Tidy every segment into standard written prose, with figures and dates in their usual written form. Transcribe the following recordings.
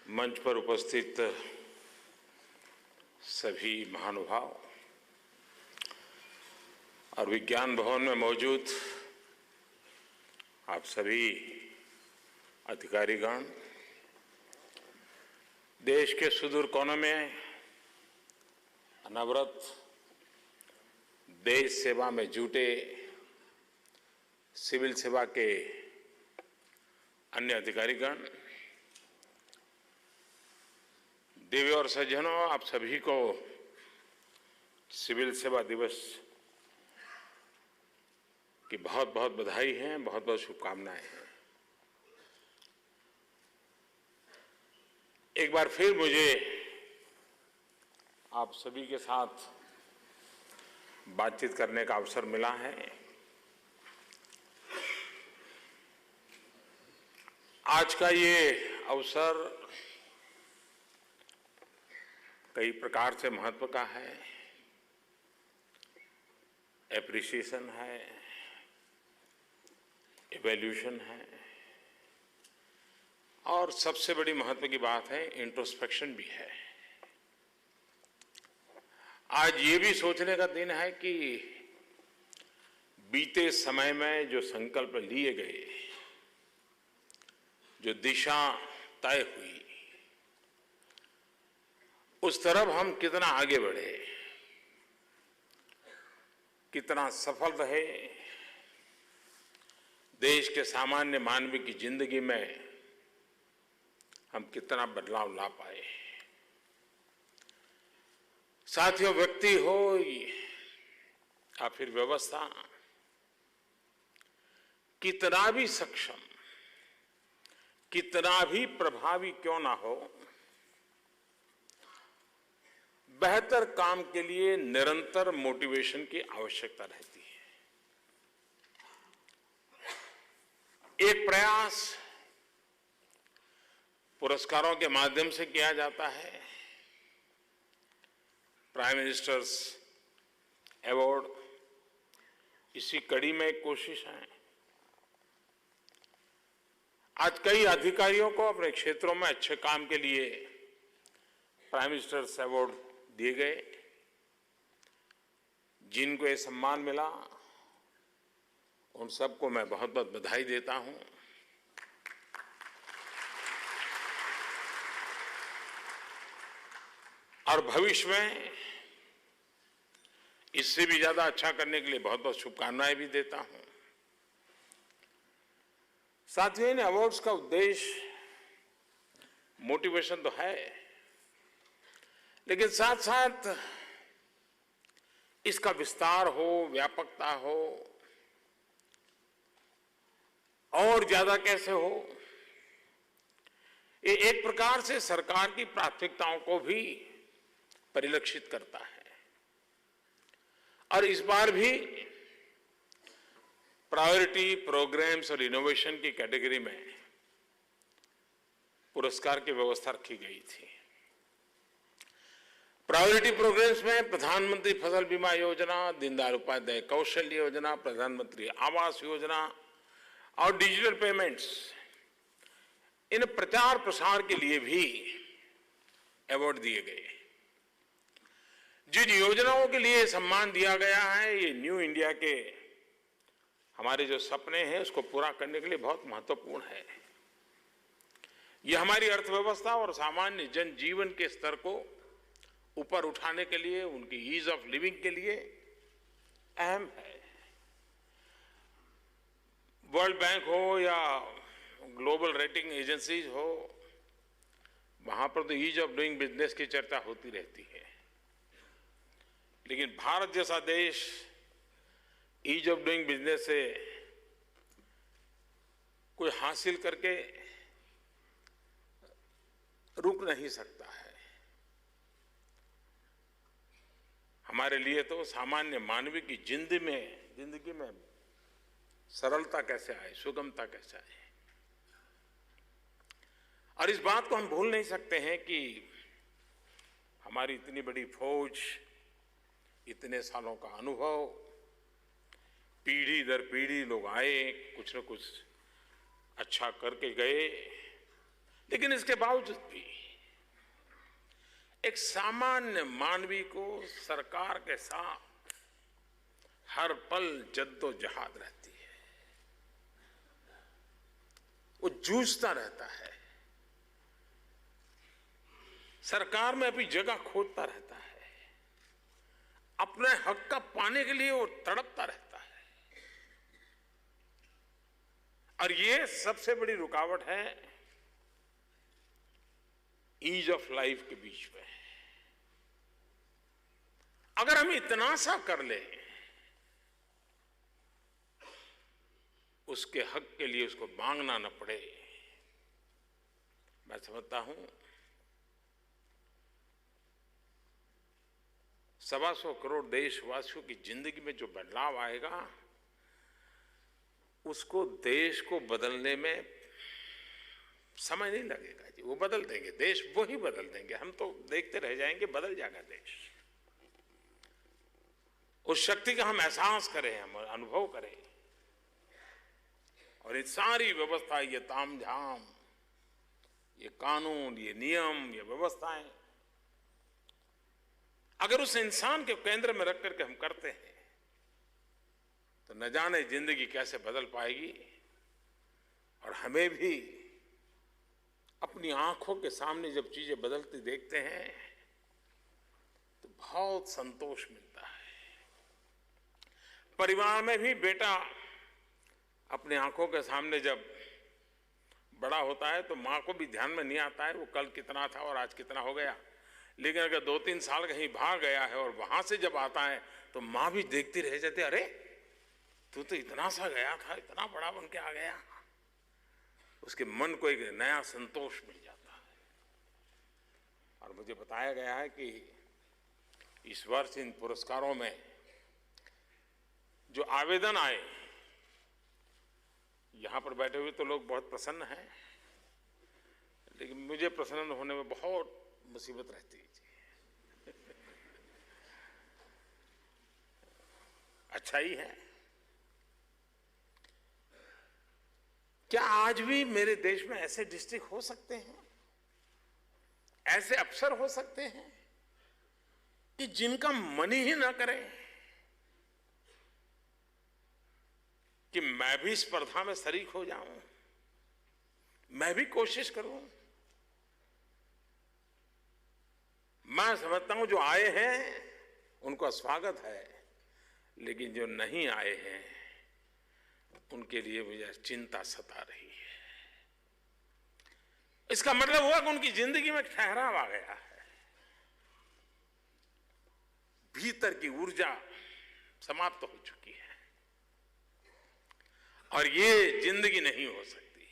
मंच पर उपस्थित सभी महानुभाव और विज्ञान भवन में मौजूद आप सभी अधिकारीगण, देश के सुदूर कोनों में अनवरत देश सेवा में जुटे सिविल सेवा के अन्य अधिकारीगण, देवी और सज्जनों, आप सभी को सिविल सेवा दिवस की बहुत बहुत बधाई है, बहुत बहुत शुभकामनाएं हैं। एक बार फिर मुझे आप सभी के साथ बातचीत करने का अवसर मिला है। आज का ये अवसर कई प्रकार से महत्व का है, एप्रिसिएशन है, इवैल्यूएशन है और सबसे बड़ी महत्व की बात है इंट्रोस्पेक्शन भी है। आज ये भी सोचने का दिन है कि बीते समय में जो संकल्प लिए गए, जो दिशा तय हुई, उस तरफ हम कितना आगे बढ़े, कितना सफल रहे, देश के सामान्य मानव की जिंदगी में हम कितना बदलाव ला पाए। साथियों, व्यक्ति हो या फिर व्यवस्था कितना भी सक्षम, कितना भी प्रभावी क्यों ना हो, बेहतर काम के लिए निरंतर मोटिवेशन की आवश्यकता रहती है। एक प्रयास पुरस्कारों के माध्यम से किया जाता है, प्राइम मिनिस्टर्स अवार्ड, इसी कड़ी में एक कोशिश है। आज कई अधिकारियों को अपने क्षेत्रों में अच्छे काम के लिए प्राइम मिनिस्टर्स अवार्ड दिए गए। जिनको ये सम्मान मिला उन सबको मैं बहुत बहुत बधाई देता हूं। और भविष्य में इससे भी ज्यादा अच्छा करने के लिए बहुत बहुत शुभकामनाएं भी देता हूं। साथियों, इन अवार्ड्स का उद्देश्य मोटिवेशन तो है, लेकिन साथ साथ इसका विस्तार हो, व्यापकता हो, और ज्यादा कैसे हो, ये एक प्रकार से सरकार की प्राथमिकताओं को भी परिलक्षित करता है। और इस बार भी प्रायोरिटी प्रोग्राम्स और इनोवेशन की कैटेगरी में पुरस्कार की व्यवस्था रखी गई थी। प्रायोरिटी प्रोग्राम्स में प्रधानमंत्री फसल बीमा योजना, दीनदयाल उपाध्याय कौशल्य योजना, प्रधानमंत्री आवास योजना और डिजिटल पेमेंट्स, इन प्रचार प्रसार के लिए भी अवार्ड दिए गए। जिन योजनाओं के लिए सम्मान दिया गया है, ये न्यू इंडिया के हमारे जो सपने हैं उसको पूरा करने के लिए बहुत महत्वपूर्ण है। ये हमारी अर्थव्यवस्था और सामान्य जनजीवन के स्तर को ऊपर उठाने के लिए, उनकी ईज ऑफ लिविंग के लिए अहम है। वर्ल्ड बैंक हो या ग्लोबल रेटिंग एजेंसीज हो, वहां पर तो ईज ऑफ डूइंग बिजनेस की चर्चा होती रहती है, लेकिन भारत जैसा देश ईज ऑफ डूइंग बिजनेस से कोई हासिल करके रुक नहीं सकता है। हमारे लिए तो सामान्य मानवीय की जिंदगी में सरलता कैसे आए, सुगमता कैसे आए, और इस बात को हम भूल नहीं सकते हैं कि हमारी इतनी बड़ी फौज, इतने सालों का अनुभव, पीढ़ी दर पीढ़ी लोग आए, कुछ न कुछ अच्छा करके गए, लेकिन इसके बावजूद भी एक सामान्य मानवी को सरकार के साथ हर पल जद्दोजहद रहती है, वो जूझता रहता है, सरकार में अपनी जगह खोजता रहता है, अपने हक का पाने के लिए वो तड़पता रहता है। और ये सबसे बड़ी रुकावट है ईज ऑफ लाइफ के बीच में। अगर हम इतना सा कर लें, उसके हक के लिए उसको मांगना न पड़े, मैं समझता हूं 125 करोड़ देशवासियों की जिंदगी में जो बदलाव आएगा, उसको देश को बदलने में समय नहीं लगेगा जी। वो बदल देंगे देश, वो ही बदल देंगे। हम तो देखते रह जाएंगे, बदल जाएगा देश। उस शक्ति का हम एहसास करें, हम अनुभव करें। और ये सारी व्यवस्था, ये तामझाम, ये कानून, ये नियम, ये व्यवस्थाएं, अगर उस इंसान के केंद्र में रख करके हम करते हैं, तो न जाने जिंदगी कैसे बदल पाएगी। और हमें भी अपनी आंखों के सामने जब चीजें बदलती देखते हैं तो बहुत संतोष मिलता है। परिवार में भी बेटा अपने आंखों के सामने जब बड़ा होता है तो मां को भी ध्यान में नहीं आता है वो कल कितना था और आज कितना हो गया। लेकिन अगर 2-3 साल कहीं भाग गया है और वहां से जब आता है तो मां भी देखती रह जाती, अरे तू तो इतना सा गया था, इतना बड़ा बन के आ गया। उसके मन को एक नया संतोष मिल जाता है। और मुझे बताया गया है कि इस वर्ष इन पुरस्कारों में जो आवेदन आए, यहां पर बैठे हुए तो लोग बहुत प्रसन्न हैं, लेकिन मुझे प्रसन्न होने में बहुत मुसीबत रहती है जी। अच्छा ही है। क्या आज भी मेरे देश में ऐसे डिस्ट्रिक्ट हो सकते हैं, ऐसे अफसर हो सकते हैं कि जिनका मन ही ना करे कि मैं भी स्पर्धा में शरीक हो जाऊं, मैं भी कोशिश करूं। मैं समझता हूं जो आए हैं उनका स्वागत है, लेकिन जो नहीं आए हैं उनके लिए मुझे चिंता सता रही है। इसका मतलब हुआ कि उनकी जिंदगी में ठहराव आ गया है, भीतर की ऊर्जा समाप्त हो चुकी है और ये जिंदगी नहीं हो सकती।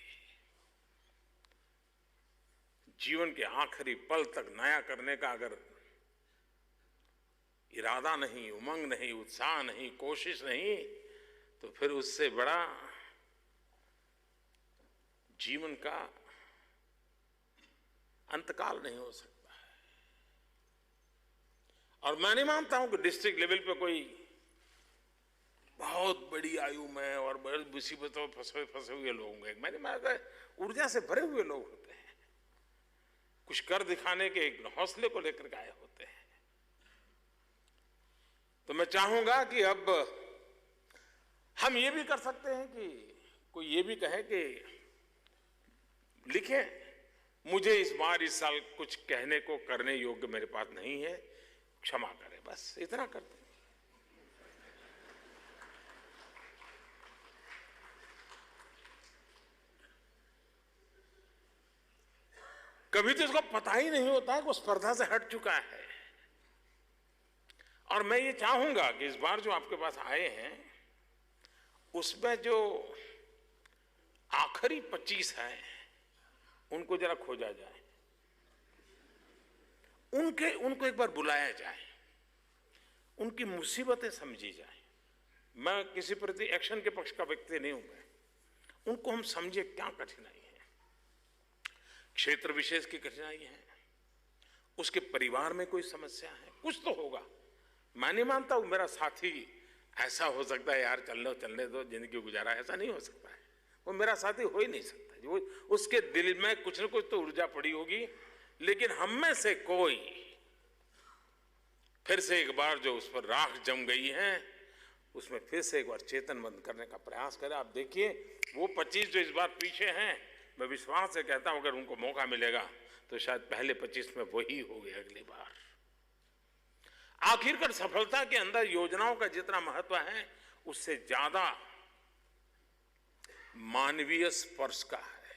जीवन के आखिरी पल तक नया करने का अगर इरादा नहीं, उमंग नहीं, उत्साह नहीं, कोशिश नहीं, तो फिर उससे बड़ा जीवन का अंतकाल नहीं हो सकता है। और मैं नहीं मानता हूं कि डिस्ट्रिक्ट लेवल पे कोई बहुत बड़ी आयु में और बड़ी मुसीबतों में फंसे हुए लोग होंगे। मैंने माना ऊर्जा से भरे हुए लोग होते हैं, कुछ कर दिखाने के एक हौसले को लेकर के आए होते हैं। तो मैं चाहूंगा कि अब हम ये भी कर सकते हैं कि कोई ये भी कहे कि लिखे, मुझे इस बार इस साल कुछ कहने को करने योग्य मेरे पास नहीं है, क्षमा करें, बस इतना करते हैं। कभी तो इसको पता ही नहीं होता है कि वो स्पर्धा से हट चुका है। और मैं ये चाहूंगा कि इस बार जो आपके पास आए हैं उसमें जो आखिरी 25 हैं उनको जरा खोजा जाए, उनको एक बार बुलाया जाए, उनकी मुसीबतें समझी जाए। मैं किसी प्रति एक्शन के पक्ष का व्यक्ति नहीं हूं, मैं उनको हम समझे क्या कठिनाई है, क्षेत्र विशेष की कठिनाई है, उसके परिवार में कोई समस्या है, कुछ तो होगा। मैं नहीं मानता हूं मेरा साथी ऐसा हो सकता है, यार चलने दो जिंदगी गुजारा, ऐसा नहीं हो सकता है। वो मेरा साथी हो ही नहीं सकता। है। वो उसके दिल में कुछ न कुछ तो ऊर्जा पड़ी होगी, लेकिन हम में से कोई फिर से एक बार जो उस पर राख जम गई है, उसमें फिर से एक बार चेतन बंद करने का प्रयास करें। आप देखिए वो 25 जो इस बार पीछे हैं, मैं विश्वास से कहता हूं अगर उनको मौका मिलेगा तो शायद पहले 25 में वही हो गए अगली बार। आखिरकार सफलता के अंदर योजनाओं का जितना महत्व है, उससे ज्यादा मानवीय स्पर्श का है।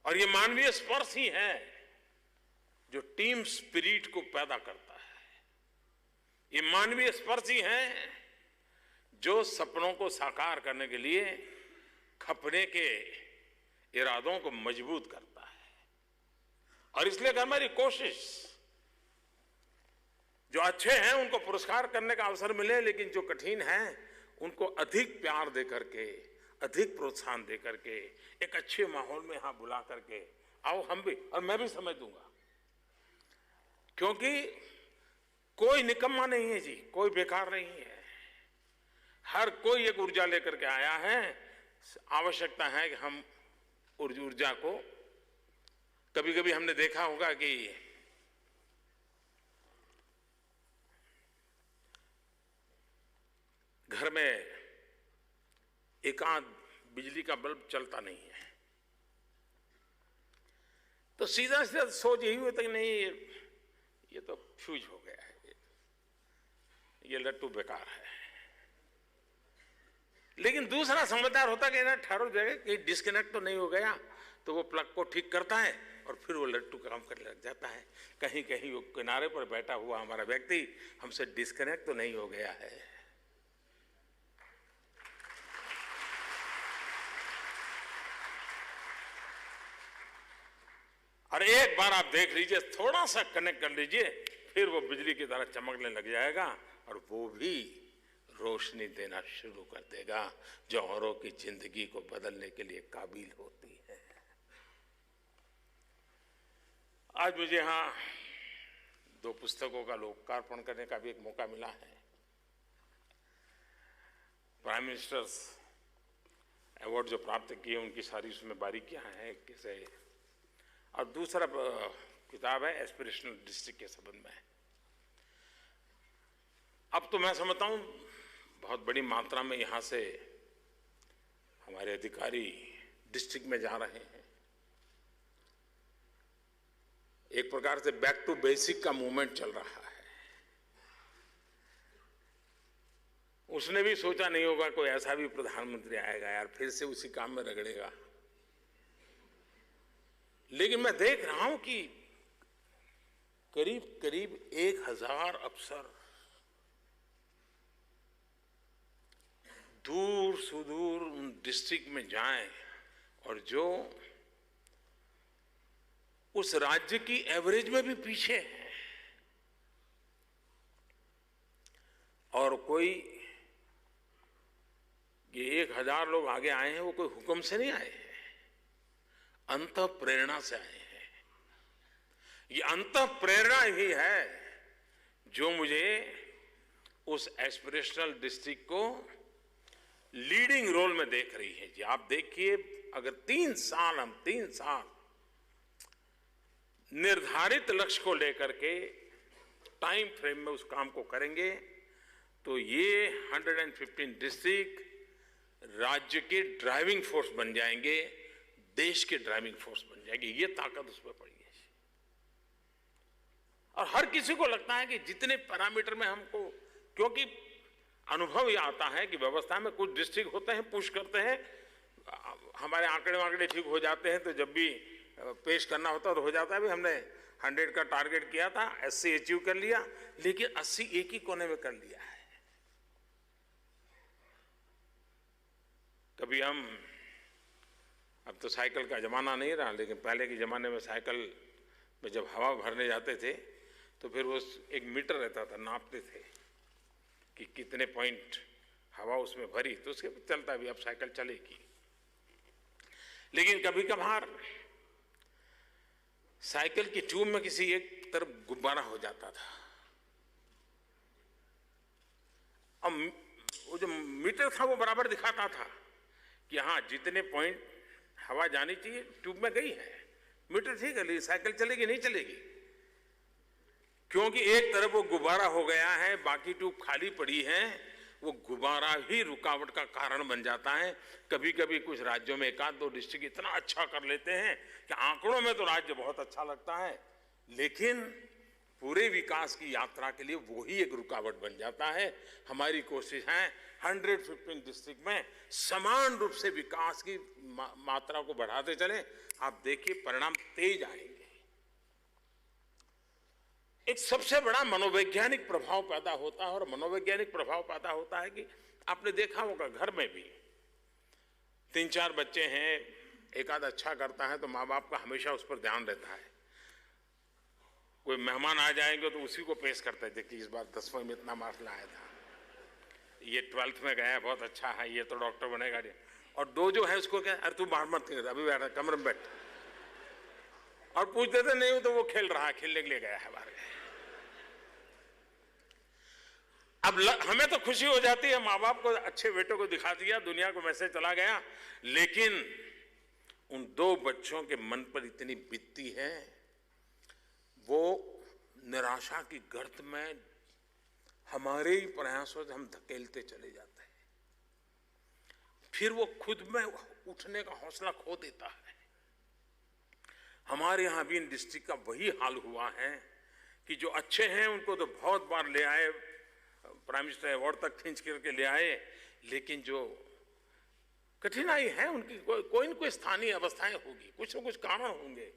और ये मानवीय स्पर्श ही है जो टीम स्पिरिट को पैदा करता है। ये मानवीय स्पर्श ही है जो सपनों को साकार करने के लिए खपने के इरादों को मजबूत करता है। और इसलिए अगर हमारी कोशिश, जो अच्छे हैं उनको पुरस्कार करने का अवसर मिले, लेकिन जो कठिन हैं उनको अधिक प्यार दे करके, अधिक प्रोत्साहन दे करके, एक अच्छे माहौल में यहां बुला करके आओ हम भी, और मैं भी समझ दूंगा, क्योंकि कोई निकम्मा नहीं है जी, कोई बेकार नहीं है। हर कोई एक ऊर्जा लेकर के आया है। आवश्यकता है कि हम ऊर्जा को, कभी कभी हमने देखा होगा कि घर में एकांत बिजली का बल्ब चलता नहीं है तो सीधा सीधा सोच यही होता कि नहीं ये तो फ्यूज हो गया है, ये लट्टू बेकार है। लेकिन दूसरा समझदार होता कि ना ठहरो जाएगा, कहीं डिस्कनेक्ट तो नहीं हो गया, तो वो प्लग को ठीक करता है और फिर वो लट्टू काम करने लग जाता है। कहीं कहीं वो किनारे पर बैठा हुआ हमारा व्यक्ति हमसे डिस्कनेक्ट तो नहीं हो गया है। और एक बार आप देख लीजिए, थोड़ा सा कनेक्ट कर लीजिए, फिर वो बिजली की तरह चमकने लग जाएगा और वो भी रोशनी देना शुरू कर देगा जो औरों की जिंदगी को बदलने के लिए काबिल होती है। आज मुझे यहां 2 पुस्तकों का लोकार्पण करने का भी एक मौका मिला है। प्राइम मिनिस्टर्स अवार्ड जो प्राप्त किए उनकी सारी उसमें बारीकियां हैं कैसे, और दूसरा किताब है एस्पिरेशनल डिस्ट्रिक्ट के संबंध में। अब तो मैं समझता हूं बहुत बड़ी मात्रा में यहां से हमारे अधिकारी डिस्ट्रिक्ट में जा रहे हैं। एक प्रकार से बैक टू बेसिक का मूवमेंट चल रहा है। उसने भी सोचा नहीं होगा कोई ऐसा भी प्रधानमंत्री आएगा यार फिर से उसी काम में रगड़ेगा। लेकिन मैं देख रहा हूं कि करीब करीब 1000 अफसर दूर सुदूर उन डिस्ट्रिक्ट में जाएं और जो उस राज्य की एवरेज में भी पीछे है, और कोई ये 1000 लोग आगे आए हैं वो कोई हुक्म से नहीं आए हैं, अंतः प्रेरणा से आए हैं। ये अंतः प्रेरणा ही है जो मुझे उस एस्पिरेशनल डिस्ट्रिक्ट को लीडिंग रोल में देख रही है जी। आप देखिए अगर 3 साल हम 3 साल निर्धारित लक्ष्य को लेकर के टाइम फ्रेम में उस काम को करेंगे तो ये 115 डिस्ट्रिक्ट राज्य के ड्राइविंग फोर्स बन जाएंगे, देश के ड्राइविंग फोर्स बन जाएंगे। ये ताकत उसमें पड़ी है। और हर किसी को लगता है कि जितने पैरामीटर में हमको, क्योंकि अनुभव ये आता है कि व्यवस्था में कुछ डिस्ट्रिक्ट होते हैं पुश करते हैं, हमारे आंकड़े वांकड़े ठीक हो जाते हैं तो जब भी पेश करना होता है तो हो जाता है। भी हमने 100 का टारगेट किया था, 80 अचीव कर लिया, लेकिन 80 एक ही कोने में कर लिया है। कभी हम, अब तो साइकिल का जमाना नहीं रहा, लेकिन पहले के जमाने में साइकिल में जब हवा भरने जाते थे तो फिर वो एक मीटर रहता था, नापते थे कि कितने पॉइंट हवा उसमें भरी, तो उसके चलता भी अब साइकिल चलेगी। लेकिन कभी कभार साइकिल की ट्यूब में किसी एक तरफ गुब्बारा हो जाता था, अब वो जो मीटर था वो बराबर दिखाता था, कि हाँ जितने पॉइंट हवा जानी चाहिए ट्यूब में गई है, मीटर ठीक है, साइकिल चलेगी नहीं चलेगी, क्योंकि एक तरफ वो गुब्बारा हो गया है, बाकी ट्यूब खाली पड़ी है। वो गुब्बारा ही रुकावट का कारण बन जाता है। कभी कभी कुछ राज्यों में एक आध दो डिस्ट्रिक्ट इतना अच्छा कर लेते हैं कि आंकड़ों में तो राज्य बहुत अच्छा लगता है, लेकिन पूरे विकास की यात्रा के लिए वो ही एक रुकावट बन जाता है। हमारी कोशिश है 115 डिस्ट्रिक्ट में समान रूप से विकास की मात्रा को बढ़ाते चलें। आप देखिए परिणाम तेज आएंगे। एक सबसे बड़ा मनोवैज्ञानिक प्रभाव पैदा होता है, और मनोवैज्ञानिक प्रभाव पैदा होता है कि आपने देखा होगा घर में भी 3-4 बच्चे हैं, एक आध अच्छा करता है तो माँ बाप का हमेशा उस पर ध्यान रहता है। कोई मेहमान आ जाएंगे तो उसी को पेश करते हैं, देखिए इस बार 10वीं में इतना मार्क्स लाया था, ये 12th में गया बहुत अच्छा है, ये तो डॉक्टर बनेगा। और दो जो है उसको क्या, अरे तू बाहर मत कर, अभी बैठा कमरे में बैठ, और पूछ देते नहीं हो तो वो खेल रहा है, खेलने के लिए गया है बाहर। अब हमें तो खुशी हो जाती है, माँ बाप को अच्छे बेटों को दिखा दिया, दुनिया को मैसेज चला गया, लेकिन उन 2 बच्चों के मन पर इतनी बीतती है, वो निराशा की गर्त में हमारे ही प्रयासों से हम धकेलते चले जाते हैं। फिर वो खुद में उठने का हौसला खो देता है। हमारे यहां भी इन डिस्ट्रिक्ट का वही हाल हुआ है कि जो अच्छे हैं उनको तो बहुत बार ले आए, प्राइम मिनिस्टर अवार्ड तक खींच करके ले आए, लेकिन जो कठिनाई है उनकी कोई न कोई स्थानीय अवस्थाएं होगी, कुछ न कुछ कारण होंगे।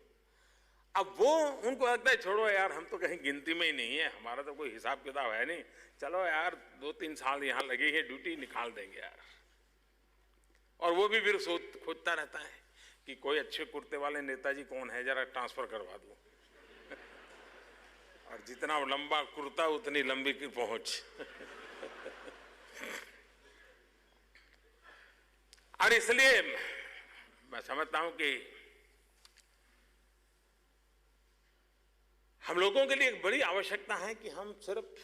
अब वो उनको लगता है छोड़ो यार, हम तो कहीं गिनती में ही नहीं है, हमारा तो कोई हिसाब किताब है नहीं, चलो यार 2-3 साल यहाँ लगे हैं, ड्यूटी निकाल देंगे यार। और वो भी फिर खोजता रहता है कि कोई अच्छे कुर्ते वाले नेताजी कौन है, जरा ट्रांसफर करवा दो। और जितना लंबा कुर्ता उतनी लंबी की पहुंच। और इसलिए मैं समझता हूं कि हम लोगों के लिए एक बड़ी आवश्यकता है कि हम सिर्फ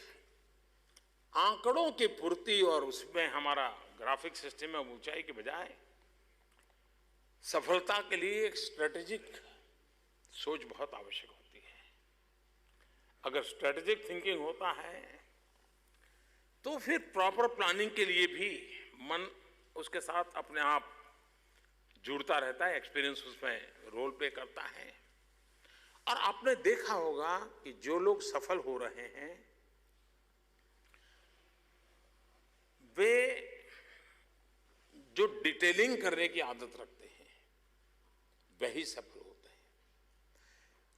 आंकड़ों की पूर्ति और उसमें हमारा ग्राफिक सिस्टम में ऊंचाई के बजाय सफलता के लिए एक स्ट्रेटेजिक सोच बहुत आवश्यक होती है। अगर स्ट्रेटेजिक थिंकिंग होता है तो फिर प्रॉपर प्लानिंग के लिए भी मन उसके साथ अपने आप जुड़ता रहता है, एक्सपीरियंस उसमें रोल प्ले करता है। और आपने देखा होगा कि जो लोग सफल हो रहे हैं वे जो डिटेलिंग करने की आदत रखते हैं वही सफल होते हैं।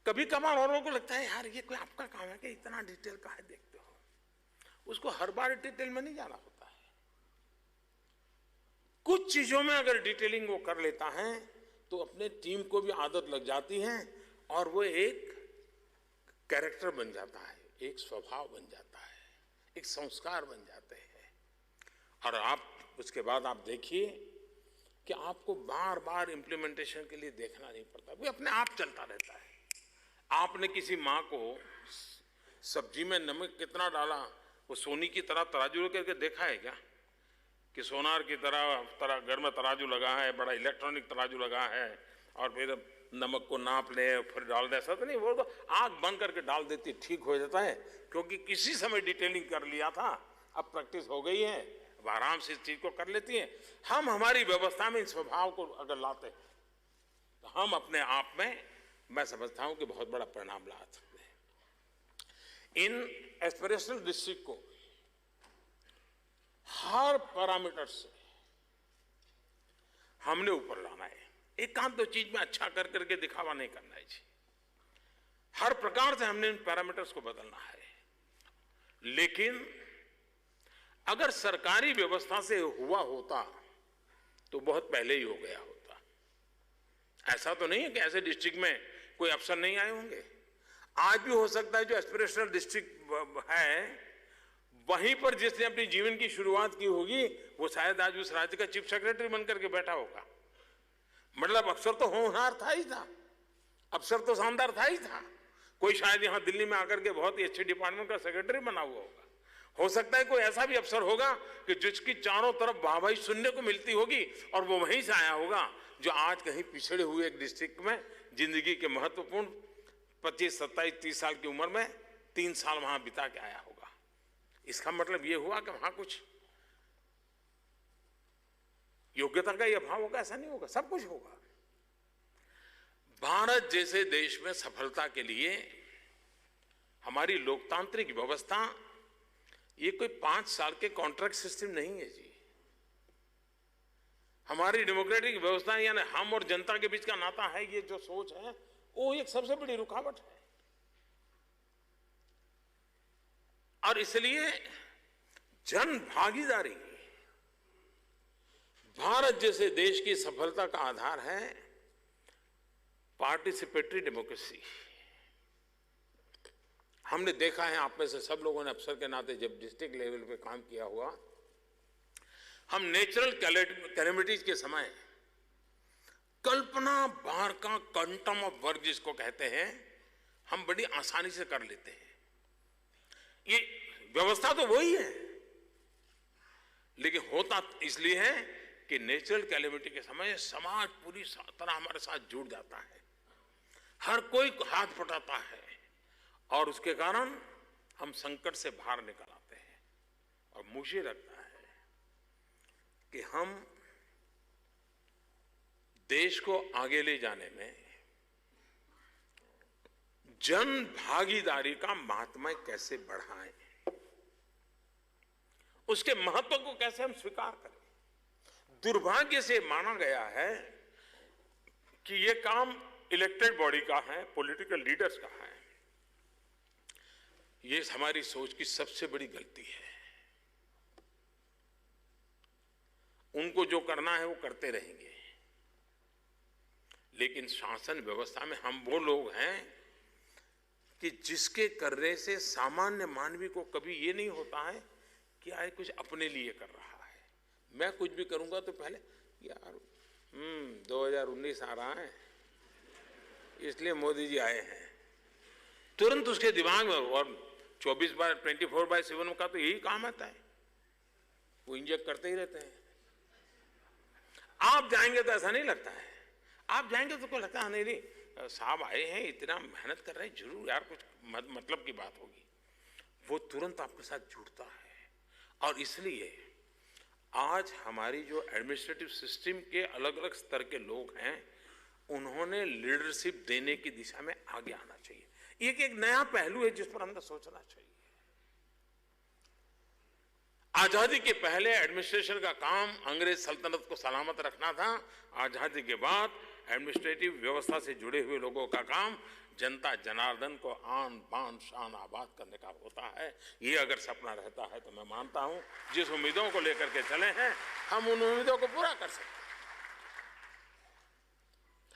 कभी कभार औरों को लगता है यार ये कोई आपका काम है कि इतना डिटेल काहे देखते हो, उसको हर बार डिटेल में नहीं जाना होता है। कुछ चीजों में अगर डिटेलिंग वो कर लेता है तो अपने टीम को भी आदत लग जाती है और वो एक कैरेक्टर बन जाता है, एक स्वभाव बन जाता है, एक संस्कार बन जाते हैं। और आप उसके बाद आप देखिए कि आपको बार बार इंप्लीमेंटेशन के लिए देखना नहीं पड़ता, वो अपने आप चलता रहता है। आपने किसी माँ को सब्जी में नमक कितना डाला वो सोनी की तरह तराजू करके देखा है क्या? कि सोनार की तरह घर में तराजू लगा है, बड़ा इलेक्ट्रॉनिक तराजू लगा है और फिर नमक को नाप ले फिर डाल दे, ऐसा तो नहीं। वो तो आग बंद करके डाल देती, ठीक हो जाता है, क्योंकि किसी समय डिटेलिंग कर लिया था, अब प्रैक्टिस हो गई है, अब आराम से इस चीज को कर लेती हैं। हम हमारी व्यवस्था में इस स्वभाव को अगर लाते तो हम अपने आप में, मैं समझता हूं कि बहुत बड़ा परिणाम ला सकते हैं। इन एस्पिरेशनल डिस्ट्रिक्ट को हर पैरामीटर से हमने ऊपर लाना है। एक आध दो चीज में अच्छा कर करके दिखावा नहीं करना है जी, हर प्रकार से हमने इन पैरामीटर्स को बदलना है। लेकिन अगर सरकारी व्यवस्था से हुआ होता तो बहुत पहले ही हो गया होता। ऐसा तो नहीं है कि ऐसे डिस्ट्रिक्ट में कोई अफसर नहीं आए होंगे, आज भी हो सकता है। जो एस्पिरेशनल डिस्ट्रिक्ट है वहीं पर जिसने अपनी जीवन की शुरुआत की होगी वो शायद आज उस राज्य का चीफ सेक्रेटरी बनकर के बैठा होगा। मतलब अफसर तो होनहार था ही था, अफसर तो शानदार था ही था। कोई शायद यहां दिल्ली में आकर के बहुत ही अच्छे डिपार्टमेंट का सेक्रेटरी बना हुआ होगा। हो सकता है कोई ऐसा भी अवसर होगा कि जिसकी चारों तरफ वाहवाही सुनने को मिलती होगी और वो वहीं से आया होगा, जो आज कहीं पिछड़े हुए एक डिस्ट्रिक्ट में जिंदगी के महत्वपूर्ण 25, 27, 30 साल की उम्र में 3 साल वहां बिता के आया होगा। इसका मतलब ये हुआ कि वहां कुछ योग्यता का यह अभाव होगा, ऐसा नहीं होगा, सब कुछ होगा। भारत जैसे देश में सफलता के लिए हमारी लोकतांत्रिक व्यवस्था ये कोई 5 साल के कॉन्ट्रैक्ट सिस्टम नहीं है जी। हमारी डेमोक्रेटिक व्यवस्था यानी हम और जनता के बीच का नाता है, ये जो सोच है वो एक सबसे बड़ी रुकावट है। और इसलिए जन भागीदारी भारत जैसे देश की सफलता का आधार है। पार्टिसिपेटरी डेमोक्रेसी हमने देखा है, आप में से सब लोगों ने अफसर के नाते जब डिस्ट्रिक्ट लेवल पे काम किया हुआ, हम नेचुरल कैलेमिटीज के समय कल्पना बाहर का क्वांटम ऑफ वर्क जिसको कहते हैं, हम बड़ी आसानी से कर लेते हैं। ये व्यवस्था तो वही है, लेकिन होता इसलिए है कि नेचुरल कैलेमिटी के समय समाज पूरी तरह हमारे साथ जुड़ जाता है, हर कोई हाथ बटाता है और उसके कारण हम संकट से बाहर निकल आते हैं। और मुझे लगता है कि हम देश को आगे ले जाने में जन भागीदारी का महात्म्य कैसे बढ़ाएं, उसके महत्व को कैसे हम स्वीकार करें। दुर्भाग्य से माना गया है कि यह काम इलेक्टेड बॉडी का है, पॉलिटिकल लीडर्स का है। ये हमारी सोच की सबसे बड़ी गलती है। उनको जो करना है वो करते रहेंगे, लेकिन शासन व्यवस्था में हम वो लोग हैं कि जिसके करने से सामान्य मानवी को कभी ये नहीं होता है कि आए कुछ अपने लिए कर रहा है। मैं कुछ भी करूंगा तो पहले यार 2019 आ रहा है इसलिए मोदी जी आए हैं, तुरंत उसके दिमाग में। और 24/7 का तो यही काम आता है, वो इंजेक्ट करते ही रहते हैं। आप जाएंगे तो ऐसा नहीं लगता है, आप जाएंगे तो कोई लगता है नहीं साहब आए हैं, इतना मेहनत कर रहे हैं, जरूर यार कुछ मतलब की बात होगी। वो तुरंत आपके साथ जुड़ता है। और इसलिए आज हमारी जो एडमिनिस्ट्रेटिव सिस्टम के अलग अलग स्तर के लोग हैं, उन्होंने लीडरशिप देने की दिशा में आगे आना चाहिए। एक नया पहलू है जिस पर हमें सोचना चाहिए। आजादी के पहले एडमिनिस्ट्रेशन का काम अंग्रेज सल्तनत को सलामत रखना था। आजादी के बाद एडमिनिस्ट्रेटिव व्यवस्था से जुड़े हुए लोगों का काम जनता जनार्दन को आन बान शान आबाद करने का होता है। ये अगर सपना रहता है तो मैं मानता हूं जिस उम्मीदों को लेकर के चले हैं, हम उन उम्मीदों को पूरा कर सकते हैं।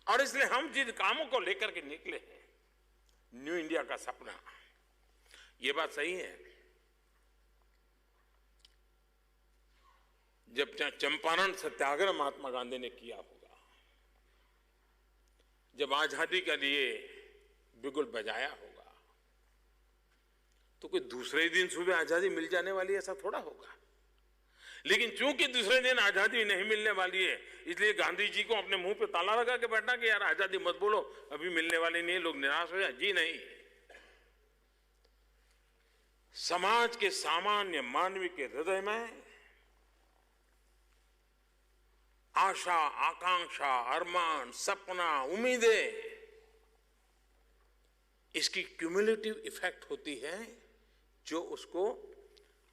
और इसलिए हम जिन कामों को लेकर के निकले हैं, न्यू इंडिया का सपना, ये बात सही है। जब चंपारण सत्याग्रह महात्मा गांधी ने किया होगा, जब आजादी के लिए बिगुल बजाया होगा, तो कोई दूसरे दिन सुबह आजादी मिल जाने वाली ऐसा थोड़ा होगा। लेकिन चूंकि दूसरे दिन आजादी नहीं मिलने वाली है, इसलिए गांधी जी को अपने मुंह पे ताला लगा के बैठा कि यार आजादी मत बोलो, अभी मिलने वाली नहीं है, लोग निराश हो जाए। जी नहीं, समाज के सामान्य मानवी के हृदय में आशा, आकांक्षा, अरमान, सपना, उम्मीदें, इसकी क्यूमुलेटिव इफेक्ट होती है जो उसको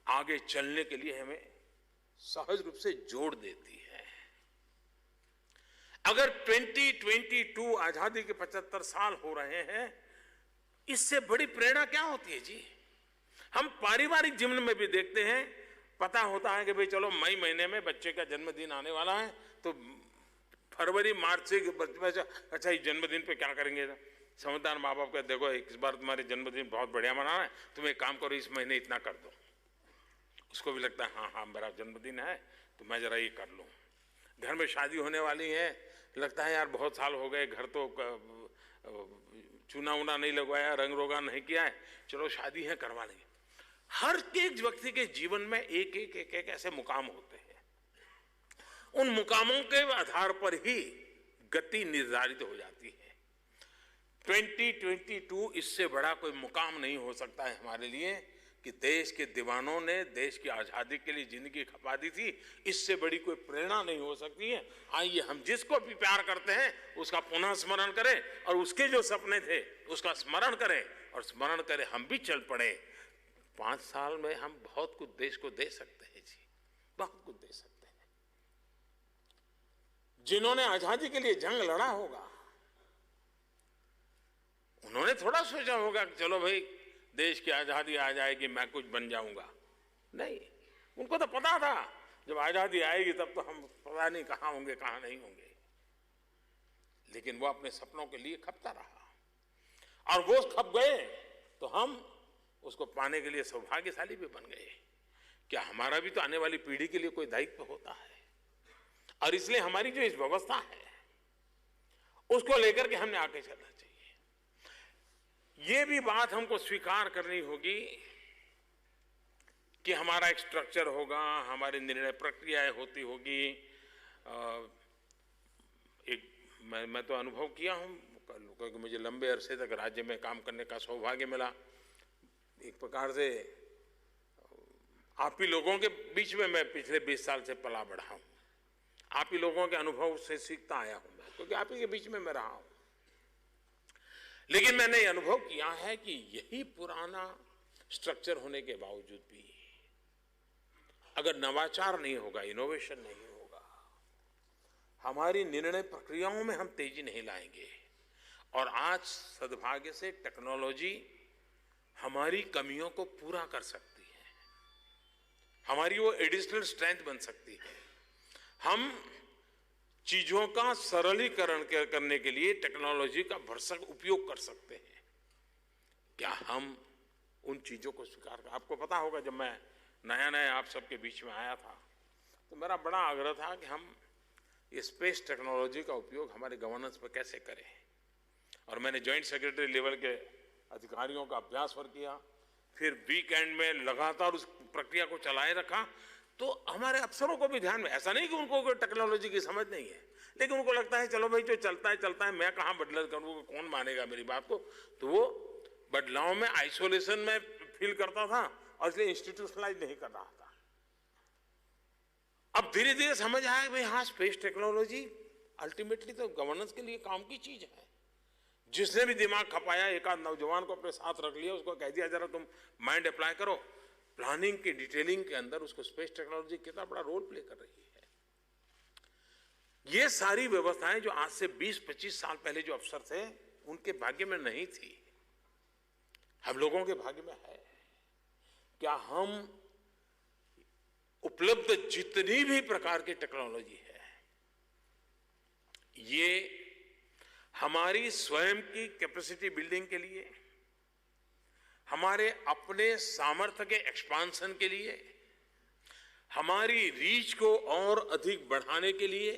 आगे चलने के लिए हमें सहज रूप से जोड़ देती है। अगर 2022 आजादी के 75 साल हो रहे हैं, इससे बड़ी प्रेरणा क्या होती है जी। हम पारिवारिक जीवन में भी देखते हैं, पता होता है कि भाई चलो मई महीने में बच्चे का जन्मदिन आने वाला है, तो फरवरी मार्च से अच्छा इस जन्मदिन पे क्या करेंगे। समझदार माँ बाप कहते देखो इस बार तुम्हारे जन्मदिन बहुत बढ़िया मनाना है, तुम एक काम करो इस महीने इतना कर दो। उसको भी लगता है हाँ हाँ मेरा जन्मदिन है तो मैं जरा ये कर लूँ। घर में शादी होने वाली है, लगता है यार बहुत साल हो गए, घर तो चूना वूना नहीं लगवाया, रंग रोगान नहीं किया है, चलो शादी है करवा लेंगे। हर एक व्यक्ति के जीवन में एक एक एक एक ऐसे मुकाम होते हैं। उन मुकामों के आधार पर ही गति निर्धारित हो जाती है। 2022 इससे बड़ा कोई मुकाम नहीं हो सकता है हमारे लिए कि देश के दीवानों ने देश की आजादी के लिए जिंदगी खपा दी थी। इससे बड़ी कोई प्रेरणा नहीं हो सकती है। आइए हम जिसको भी प्यार करते हैं उसका पुनः स्मरण करें और उसके जो सपने थे उसका स्मरण करें और स्मरण करें हम भी चल पड़े। 5 साल में हम बहुत कुछ देश को दे सकते हैं जी, बहुत कुछ दे सकते हैं। जिन्होंने आजादी के लिए जंग लड़ा होगा उन्होंने थोड़ा सोचा होगा कि चलो भाई देश की आजादी आ जाएगी मैं कुछ बन जाऊंगा। नहीं, उनको तो पता था जब आजादी आएगी तब तो हम पता नहीं कहां होंगे कहां नहीं होंगे। लेकिन वो अपने सपनों के लिए खपता रहा और वो खप गए तो हम उसको पाने के लिए सौभाग्यशाली भी बन गए। क्या हमारा भी तो आने वाली पीढ़ी के लिए कोई दायित्व होता है? और इसलिए हमारी जो इस व्यवस्था है उसको लेकर के हमने आगे चलना चाहिए। ये भी बात हमको स्वीकार करनी होगी कि हमारा एक स्ट्रक्चर होगा, हमारी निर्णय प्रक्रियाएं होती होगी। मैं तो अनुभव किया हूं क्योंकि मुझे लंबे अरसे तक राज्य में काम करने का सौभाग्य मिला। एक प्रकार से आप ही लोगों के बीच में मैं पिछले 20 साल से पला बढ़ा हूं। आप ही लोगों के अनुभव से सीखता आया हूं मैं, क्योंकि आप ही के बीच में मैं रहा हूं। लेकिन मैंने ये अनुभव किया है कि यही पुराना स्ट्रक्चर होने के बावजूद भी अगर नवाचार नहीं होगा, इनोवेशन नहीं होगा, हमारी निर्णय प्रक्रियाओं में हम तेजी नहीं लाएंगे। और आज सद्भाग्य से टेक्नोलॉजी हमारी कमियों को पूरा कर सकती है, हमारी वो एडिशनल स्ट्रेंथ बन सकती है। हम चीजों का सरलीकरण करने के लिए टेक्नोलॉजी का भरसक उपयोग कर सकते हैं। क्या हम उन चीजों को स्वीकार कर? आपको पता होगा जब मैं नया नया आप सबके बीच में आया था तो मेरा बड़ा आग्रह था कि हम ये स्पेस टेक्नोलॉजी का उपयोग हमारे गवर्नेंस पर कैसे करें। और मैंने जॉइंट सेक्रेटरी लेवल के अधिकारियों का अभ्यास पर किया, फिर वीकेंड में लगातार उस प्रक्रिया को चलाए रखा। तो हमारे अफसरों को भी ध्यान में, ऐसा नहीं कि उनको टेक्नोलॉजी की समझ नहीं है, लेकिन उनको लगता है चलो भाई जो चलता है मैं कहाँ बदलाव करूँ, कौन मानेगा मेरी बात को। तो वो बदलाव में आइसोलेशन में फील करता था और इसलिए इंस्टीट्यूशनलाइज नहीं कर रहा था। अब धीरे धीरे समझ आया भाई हाँ, स्पेस टेक्नोलॉजी अल्टीमेटली तो गवर्नेंस के लिए काम की चीज है। जिसने भी दिमाग खपाया, एक आध नौजवान को अपने साथ रख लिया, उसको कह दिया जरा तुम माइंड अप्लाई करो, प्लानिंग की डिटेलिंग के अंदर उसको स्पेस टेक्नोलॉजी कितना बड़ा रोल प्ले कर रही है। ये सारी व्यवस्थाएं जो आज से 20-25 साल पहले जो अफसर थे उनके भाग्य में नहीं थी, हम लोगों के भाग्य में है। क्या हम उपलब्ध जितनी भी प्रकार की टेक्नोलॉजी है, ये हमारी स्वयं की कैपेसिटी बिल्डिंग के लिए, हमारे अपने सामर्थ्य के एक्सपांशन के लिए, हमारी रीच को और अधिक बढ़ाने के लिए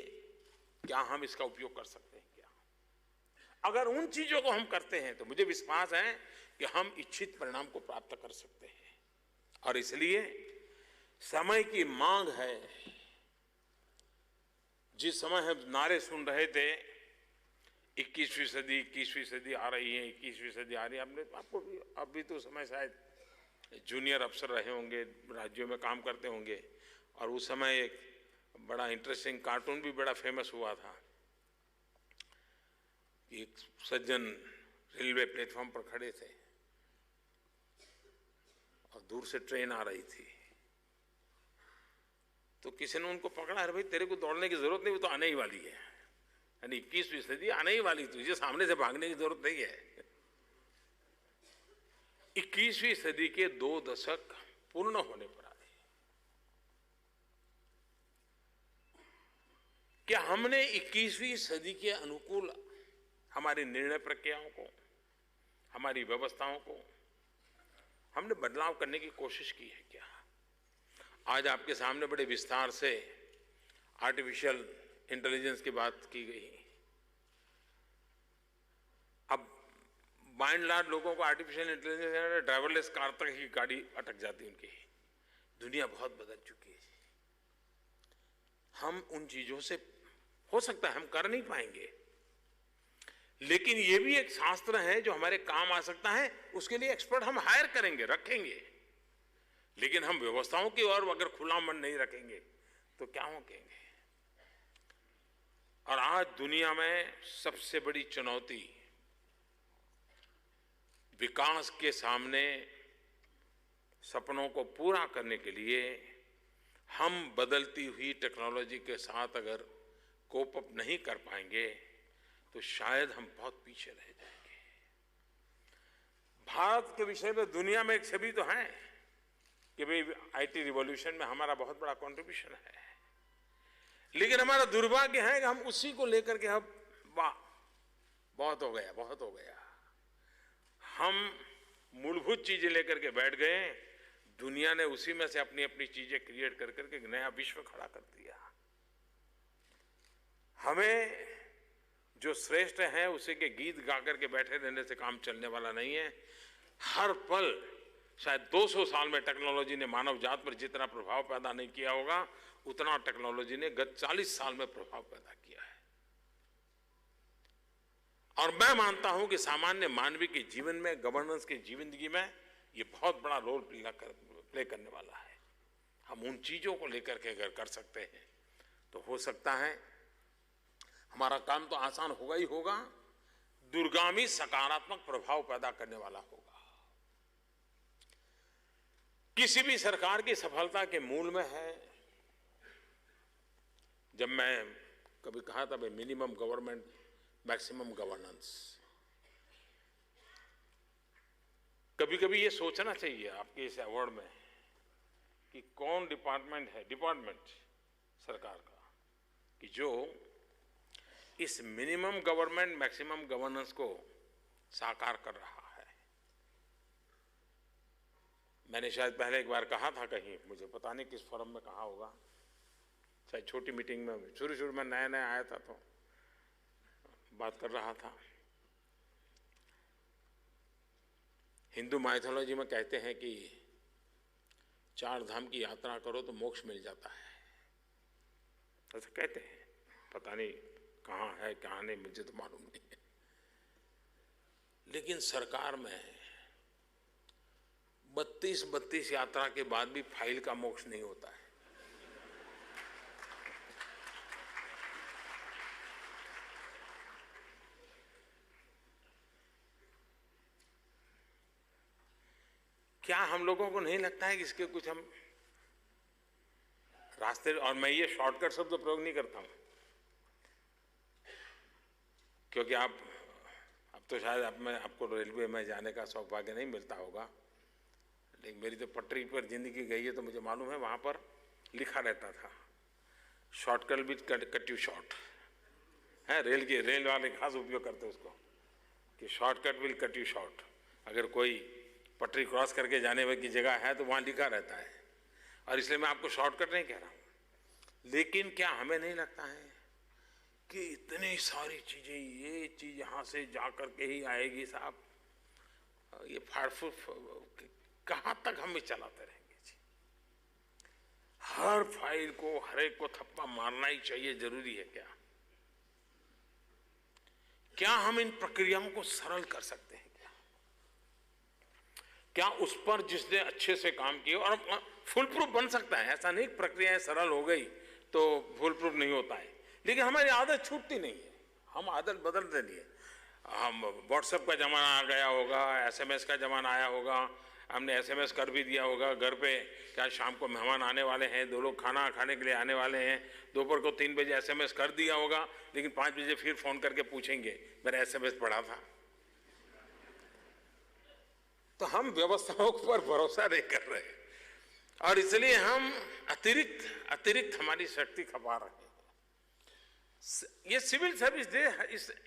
क्या हम इसका उपयोग कर सकते हैं? क्या अगर उन चीजों को हम करते हैं तो मुझे विश्वास है कि हम इच्छित परिणाम को प्राप्त कर सकते हैं। और इसलिए समय की मांग है। जिस समय हम नारे सुन रहे थे 21वीं सदी आ रही है, 21वीं सदी आ रही है, आपको भी अभी तो समय शायद जूनियर अफसर रहे होंगे, राज्यों में काम करते होंगे। और उस समय एक बड़ा इंटरेस्टिंग कार्टून भी बड़ा फेमस हुआ था। एक सज्जन रेलवे प्लेटफॉर्म पर खड़े थे और दूर से ट्रेन आ रही थी, तो किसी ने उनको पकड़ा, अरे भाई तेरे को दौड़ने की जरूरत नहीं, वो तो आने ही वाली है। यानी 21वीं सदी आने ही वाली, तुझे सामने से भागने की जरूरत नहीं है। 21वीं सदी के 2 दशक पूर्ण होने पर आए। क्या हमने 21वीं सदी के अनुकूल हमारी निर्णय प्रक्रियाओं को, हमारी व्यवस्थाओं को हमने बदलाव करने की कोशिश की है क्या? आज आपके सामने बड़े विस्तार से आर्टिफिशियल इंटेलिजेंस की बात की गई। अब बाइंड लार्ज लोगों को आर्टिफिशियल इंटेलिजेंस, ड्राइवरलेस कार तक ही गाड़ी अटक जाती उनकी। दुनिया बहुत बदल चुकी है। हम उन चीजों से हो सकता है हम कर नहीं पाएंगे, लेकिन ये भी एक शास्त्र है जो हमारे काम आ सकता है। उसके लिए एक्सपर्ट हम हायर करेंगे, रखेंगे, लेकिन हम व्यवस्थाओं की ओर अगर खुला मन नहीं रखेंगे तो क्या होंगे। और आज दुनिया में सबसे बड़ी चुनौती विकास के सामने सपनों को पूरा करने के लिए हम बदलती हुई टेक्नोलॉजी के साथ अगर कोप अप नहीं कर पाएंगे तो शायद हम बहुत पीछे रह जाएंगे। भारत के विषय में दुनिया में एक छवि तो है कि भाई आईटी रिवॉल्यूशन में हमारा बहुत बड़ा कंट्रीब्यूशन है, लेकिन हमारा दुर्भाग्य है कि हम उसी को लेकर के अब वाह बहुत हो गया, बहुत हो गया। हम मूलभूत चीजें लेकर के बैठ गए, दुनिया ने उसी में से अपनी अपनी चीजें क्रिएट कर करके एक नया विश्व खड़ा कर दिया। हमें जो श्रेष्ठ है उसी के गीत गा करके बैठे रहने से काम चलने वाला नहीं है। हर पल, शायद 200 साल में टेक्नोलॉजी ने मानव जात पर जितना प्रभाव पैदा नहीं किया होगा उतना टेक्नोलॉजी ने गत 40 साल में प्रभाव पैदा किया है। और मैं मानता हूं कि सामान्य मानवीय के जीवन में, गवर्नेंस की जिंदगी में ये बहुत बड़ा रोल प्ले करने वाला है। हम उन चीजों को लेकर के अगर कर सकते हैं तो हो सकता है हमारा काम तो आसान होगा ही होगा, दूरगामी सकारात्मक प्रभाव पैदा करने वाला होगा। किसी भी सरकार की सफलता के मूल में है, जब मैं कभी कहा था मिनिमम गवर्नमेंट मैक्सिमम गवर्नेंस, कभी कभी ये सोचना चाहिए आपके इस अवार्ड में कि कौन डिपार्टमेंट सरकार का कि जो इस मिनिमम गवर्नमेंट मैक्सिमम गवर्नेंस को साकार कर रहा है। मैंने शायद पहले एक बार कहा था कहीं, मुझे पता नहीं किस फोरम में कहा होगा, शायद छोटी मीटिंग में, शुरू में नया नया आया था तो बात कर रहा था। हिंदू माइथोलॉजी में कहते हैं कि 4 धाम की यात्रा करो तो मोक्ष मिल जाता है, ऐसा कहते हैं। पता नहीं कहाँ है कहाँ नहीं, मुझे तो मालूम नहीं है। लेकिन सरकार में 32 यात्रा के बाद भी फाइल का मोक्ष नहीं होता है। क्या हम लोगों को नहीं लगता है कि इसके कुछ हम रास्ते, और मैं ये शॉर्टकट शब्द प्रयोग नहीं करता हूं क्योंकि अब तो शायद आपको रेलवे में जाने का सौभाग्य नहीं मिलता होगा, लेकिन मेरी तो पटरी पर जिंदगी गई है तो मुझे मालूम है वहां पर लिखा रहता था shortcut with cut you short है। रेल वाले खास उपयोग करते उसको कि shortcut will cut you short. अगर कोई पटरी क्रॉस करके जाने की जगह है तो वहां लिखा रहता है, और इसलिए मैं आपको शॉर्टकट नहीं कह रहा हूं। लेकिन क्या हमें नहीं लगता है कि इतनी सारी चीजें, ये चीज यहां से जा करके ही आएगी साहब, ये फाड़फूट कहां तक हम चलाते रहेंगे जी। हर फाइल को, हर एक को थप्पा मारना ही चाहिए, जरूरी है क्या? क्या हम इन प्रक्रियाओं को सरल कर सकते हैं? क्या उस पर जिसने अच्छे से काम किया और फुल प्रूफ बन सकता है? ऐसा नहीं प्रक्रियाएं सरल हो गई तो फुल प्रूफ नहीं होता है, लेकिन हमारी आदत छूटती नहीं है, हम आदत बदलते नहीं है। हम व्हाट्सएप का जमाना आ गया होगा, एसएमएस का जमाना आया होगा, हमने एसएमएस कर भी दिया होगा घर पे, क्या शाम को मेहमान आने वाले हैं, 2 लोग खाना खाने के लिए आने वाले हैं, दोपहर को 3 बजे एसएमएस कर दिया होगा, लेकिन 5 बजे फिर फोन करके पूछेंगे मेरा एसएमएस पढ़ा था। तो हम व्यवस्थाओं पर भरोसा नहीं कर रहे और इसलिए हम अतिरिक्त हमारी शक्ति खपा रहे हैं। ये सिविल सर्विस डे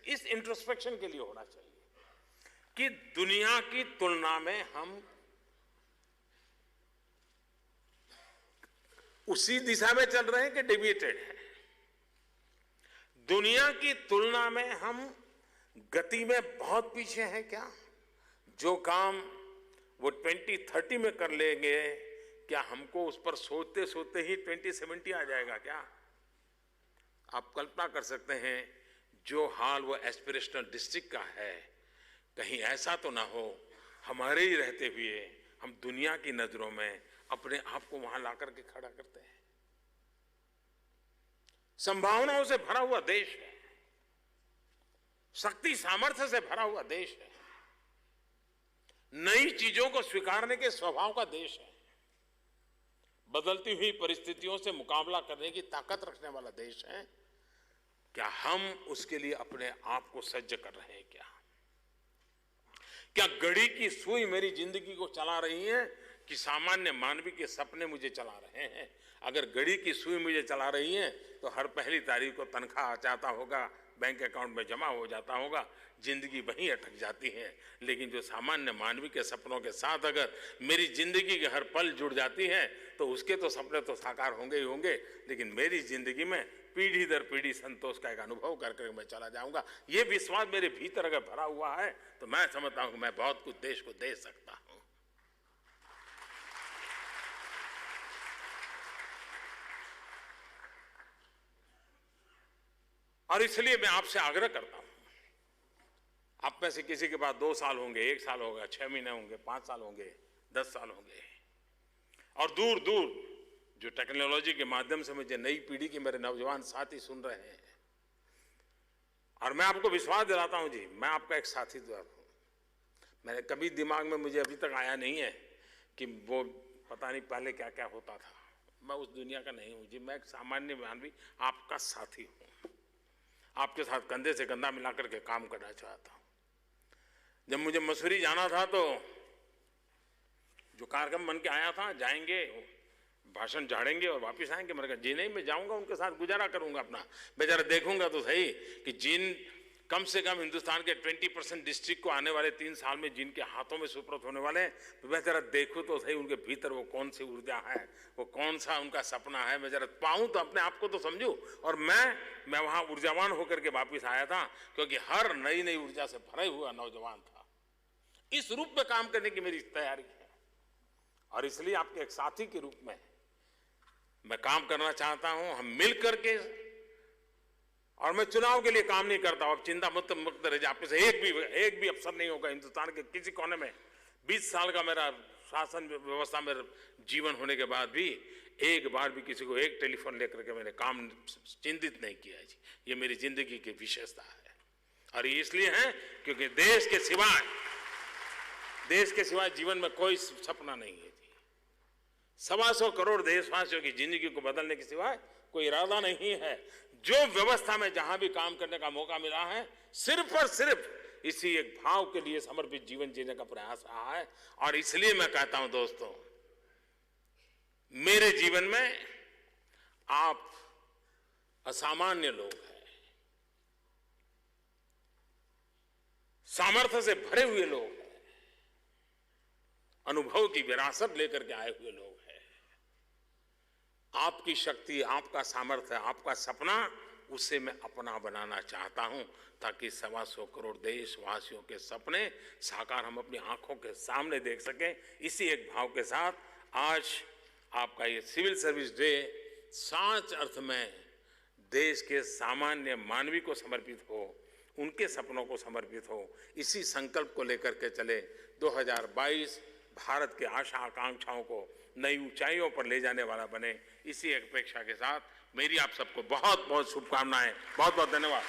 इस इंट्रोस्पेक्शन के लिए होना चाहिए कि दुनिया की तुलना में हम उसी दिशा में चल रहे हैं कि डेविएटेड है। दुनिया की तुलना में हम गति में बहुत पीछे हैं क्या? जो काम वो 2030 में कर लेंगे, क्या हमको उस पर सोचते सोचते ही 2070 आ जाएगा क्या? आप कल्पना कर सकते हैं जो हाल वो एस्पिरेशनल डिस्ट्रिक्ट का है, कहीं ऐसा तो ना हो हमारे ही रहते हुए हम दुनिया की नजरों में अपने आप को वहां ला करके खड़ा करते हैं। संभावनाओं से भरा हुआ देश है, शक्ति सामर्थ्य से भरा हुआ देश है, नई चीजों को स्वीकारने के स्वभाव का देश है, बदलती हुई परिस्थितियों से मुकाबला करने की ताकत रखने वाला देश है। क्या हम उसके लिए अपने आप को सज्ज कर रहे हैं? क्या घड़ी की सुई मेरी जिंदगी को चला रही है कि सामान्य मानवी के सपने मुझे चला रहे हैं? अगर घड़ी की सुई मुझे चला रही है तो हर पहली तारीख को तनख्वाह आ जाता होगा, बैंक अकाउंट में जमा हो जाता होगा, जिंदगी वहीं अटक जाती है। लेकिन जो सामान्य मानवी के सपनों के साथ अगर मेरी जिंदगी के हर पल जुड़ जाती है तो उसके तो सपने तो साकार होंगे ही होंगे, लेकिन मेरी जिंदगी में पीढ़ी दर पीढ़ी संतोष का एक अनुभव करके मैं चला जाऊंगा। ये विश्वास मेरे भीतर अगर भरा हुआ है तो मैं समझता हूं कि मैं बहुत कुछ देश को दे सकता हूं। और इसलिए मैं आपसे आग्रह करता हूं, आप में से किसी के पास 2 साल होंगे, 1 साल होगा, 6 महीने होंगे, 5 साल होंगे, 10 साल होंगे, और दूर दूर जो टेक्नोलॉजी के माध्यम से मुझे नई पीढ़ी के मेरे नौजवान साथी सुन रहे हैं, और मैं आपको विश्वास दिलाता हूं जी, मैं आपका एक साथी तो हूं। मैंने कभी दिमाग में मुझे अभी तक आया नहीं है कि वो पता नहीं पहले क्या क्या होता था। मैं उस दुनिया का नहीं हूं जी, मैं एक सामान्य मानवी आपका साथी हूं। आपके साथ कंधे से कंधा मिलाकर के काम करना चाहता हूं। जब मुझे मसूरी जाना था तो जो कार्यक्रम बन के आया था, जाएंगे भाषण झाड़ेंगे और वापस आएंगे, मैंने कहा जी नहीं, मैं जाऊंगा, उनके साथ गुजारा करूंगा अपना, मैं जरा देखूंगा तो सही कि जिन कम से कम हिंदुस्तान के 20% डिस्ट्रिक्ट को आने वाले 3 साल में जिनके हाथों में सुपुर्द होने वाले हैं, तो मैं जरा देखूं तो सही उनके भीतर वो कौन सी ऊर्जा है, वो कौन सा उनका सपना है, मैं जरा पाऊं तो अपने आप को तो समझूं। और मैं वहां ऊर्जावान होकर के वापिस आया था, क्योंकि हर नई नई ऊर्जा से भरा हुआ नौजवान था। इस रूप में काम करने की मेरी तैयारी है, और इसलिए आपके एक साथी के रूप में मैं काम करना चाहता हूं, हम मिल करके। और मैं चुनाव के लिए काम नहीं करता हूं, अब चिंता मुक्त रह जाए, आप में से एक भी अफसर नहीं होगा हिंदुस्तान के किसी कोने में। 20 साल का मेरा शासन व्यवस्था में जीवन होने के बाद भी एक बार भी किसी को एक टेलीफोन लेकर के मैंने काम चिंतित नहीं किया जी। ये मेरी जिंदगी की विशेषता है, और ये इसलिए है क्योंकि देश के सिवाय जीवन में कोई सपना नहीं है जी। 125 करोड़ देशवासियों की जिंदगी को बदलने के सिवाय कोई इरादा नहीं है। जो व्यवस्था में जहां भी काम करने का मौका मिला है, सिर्फ और सिर्फ इसी एक भाव के लिए समर्पित जीवन जीने का प्रयास रहा है। और इसलिए मैं कहता हूं दोस्तों, मेरे जीवन में आप असामान्य लोग हैं, सामर्थ्य से भरे हुए लोग हैं, अनुभव की विरासत लेकर के आए हुए लोग हैं। आपकी शक्ति, आपका सामर्थ्य, आपका सपना, उसे मैं अपना बनाना चाहता हूं, ताकि 125 करोड़ देशवासियों के सपने साकार हम अपनी आंखों के सामने देख सकें। इसी एक भाव के साथ आज आपका ये सिविल सर्विस डे सच अर्थ में देश के सामान्य मानवी को समर्पित हो, उनके सपनों को समर्पित हो। इसी संकल्प को लेकर के चले 2022 भारत के आशा आकांक्षाओं को नई ऊंचाइयों पर ले जाने वाला बने। इसी अपेक्षा के साथ मेरी आप सबको बहुत बहुत शुभकामनाएं। बहुत बहुत धन्यवाद।